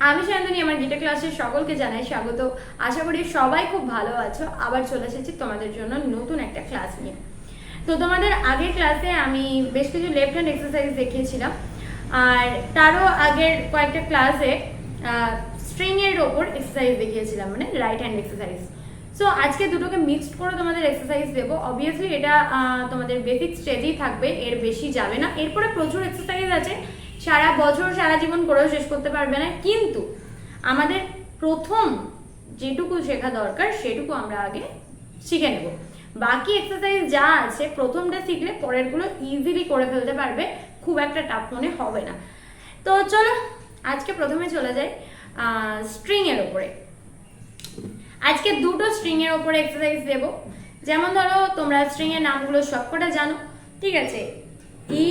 আমি শান্তনী, আমার গিটার ক্লাসের সকলকে জানাই স্বাগত। আশা করি সবাই খুব ভালো আছো। আবার চলে এসেছি তোমাদের জন্য নতুন একটা ক্লাস নিয়ে। তো তোমাদের আগের ক্লাসে আমি বেশ কিছু লেফট হ্যান্ড এক্সারসাইজ দেখিয়েছিলাম, আর তারও আগের কয়েকটা ক্লাসে স্ট্রিং এর ওপর এক্সারসাইজ দেখিয়েছিলাম, মানে রাইট হ্যান্ড এক্সারসাইজ। সো আজকে দুটোকে মিক্সড করে তোমাদের এক্সারসাইজ দেবো। অবভিয়াসলি এটা তোমাদের বেসিক স্টেজেই থাকবে, এর বেশি যাবে না। এরপরে প্রচুর এক্সারসাইজ আছে, সারা বছর সারা জীবন করেও শেষ করতে পারবে না, কিন্তু আমাদের প্রথম যেটুকু শেখা দরকার সেটুকু আমরা আগে শিখে নেব। বাকি এক্সারসাইজ যা আছে প্রথমটা শিখলে পরেরগুলো ইজিলি করে ফেলতে পারবে, খুব একটা টাফ মনে হবে না। তো চলো আজকে প্রথমে চলে যাই স্ট্রিং এর ওপরে। আজকে দুটো স্ট্রিং এর ওপরে এক্সারসাইজ দেব। যেমন ধরো তোমরা স্ট্রিং এর নামগুলো সবকটা জানো, ঠিক আছে? ই,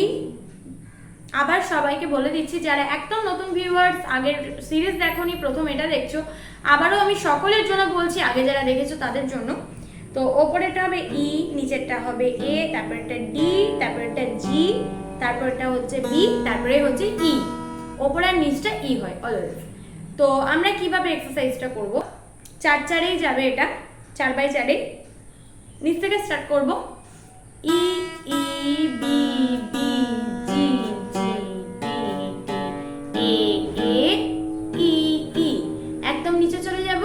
আবার সবাইকে বলে দিচ্ছি যারা একদম নতুন ভিউয়ার্স, আগের সিরিজ দেখোনি, প্রথম এটা দেখছো, আবারও আমি সকলের জন্য বলছি, আগে যারা দেখেছো তাদের জন্য। তো ওপরেটা হবে ই, নিচেরটা হবে এ, তারপরেটা ডি, তারপরেটা জি, তারপরটা হচ্ছে বি, তারপরে হচ্ছে ই। ওপরে আর নিচটা ই হয় অলওয়েজ। তো আমরা কিভাবে এক্সারসাইজটা করব? 4-4এই যাবে, এটা 4x4। নিচ থেকে স্টার্ট করব। E E B B G G D D A A E E. একদম নিচে চলে যাব,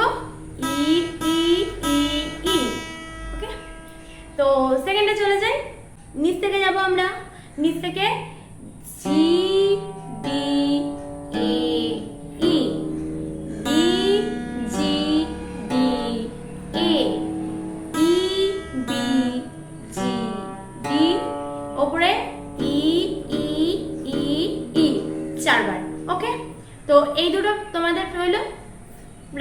ই ই ই ই। ওকে, তো সেকেন্ডে চলে যাই। নিচ থেকে যাব আমরা, নিচ থেকে G D A E, D G D A, E B G D, ওপরে ই ই ই ই, 4 বার। ওকে, তো এই দুটো তোমাদের হলো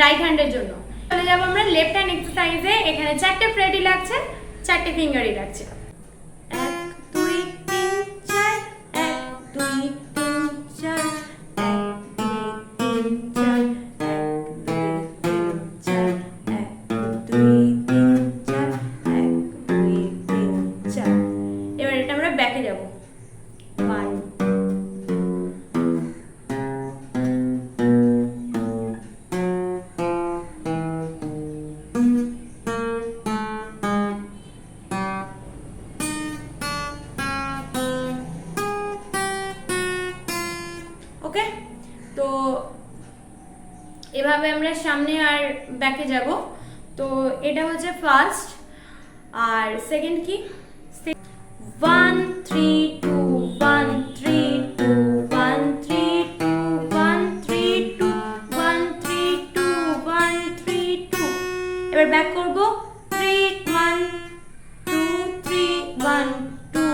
রাইট হ্যান্ডের জন্য। চলে যাবো আমরা লেফট হ্যান্ড এক্সারসাইজে। এখানে 4টে ফ্রেটই লাগছে, 4টে ফিঙ্গারই লাগছে। 1 2 3 4, 1 2 3 4, 1 2 3 4, 1 2 3 4, 1 2 3 4। এবার এটা আমরা ব্যাকে যাব। 1 ওকে, তো এভাবে আমরা সামনে আর ব্যাকে যাব। তো এটা হচ্ছে ফার্স্ট, আর সেকেন্ড কি? 1 3 2 1 3 2 1 3 2 1 3 2 1 3 2 1 3 2। এবার ব্যাক করব। 3 1 2 3 1 2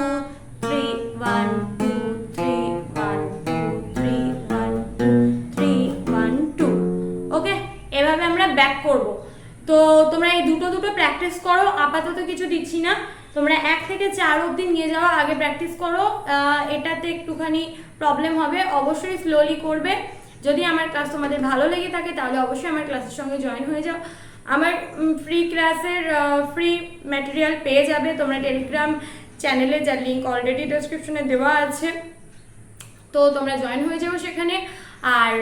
3 1 2 3 1 2 3 1 2 3 1 2। ওকে, এভাবে আমরা ব্যাক করব। তো তোমরা এই দুটো প্র্যাকটিস করো, আপাতত কিছু দিচ্ছি না। তোমরা 1 থেকে 4 অবধি নিয়ে যাওয়া আগে প্র্যাকটিস করো। এটাতে একটুখানি প্রবলেম হবে, অবশ্যই স্লোলি করবে। যদি আমার ক্লাস তোমাদের ভালো লেগে থাকে তাহলে অবশ্যই আমার ক্লাসের সঙ্গে জয়েন হয়ে যাও। আমার ফ্রি ক্লাসের ফ্রি ম্যাটেরিয়াল পেয়ে যাবে তোমরা টেলিগ্রাম চ্যানেলে, যার লিঙ্ক অলরেডি ডেসক্রিপশনে দেওয়া আছে। তো তোমরা জয়েন হয়ে যাও সেখানে। আর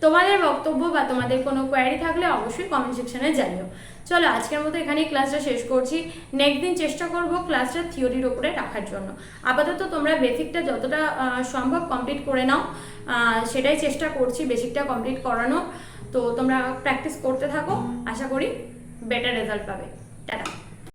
তোমাদের বক্তব্য বা তোমাদের কোনো কোয়ারি থাকলে অবশ্যই কমেন্ট সেকশনে জানিও। চলো আজকের মতো এখানেই ক্লাসটা শেষ করছি। নেক্সট দিন চেষ্টা করব ক্লাসটা থিওরির উপরে রাখার জন্য। আপাতত তোমরা বেসিকটা যতটা সম্ভব কমপ্লিট করে নাও, সেটাই চেষ্টা করছি, বেসিকটা কমপ্লিট করানো। তো তোমরা প্র্যাকটিস করতে থাকো, আশা করি বেটার রেজাল্ট পাবে। টাটা।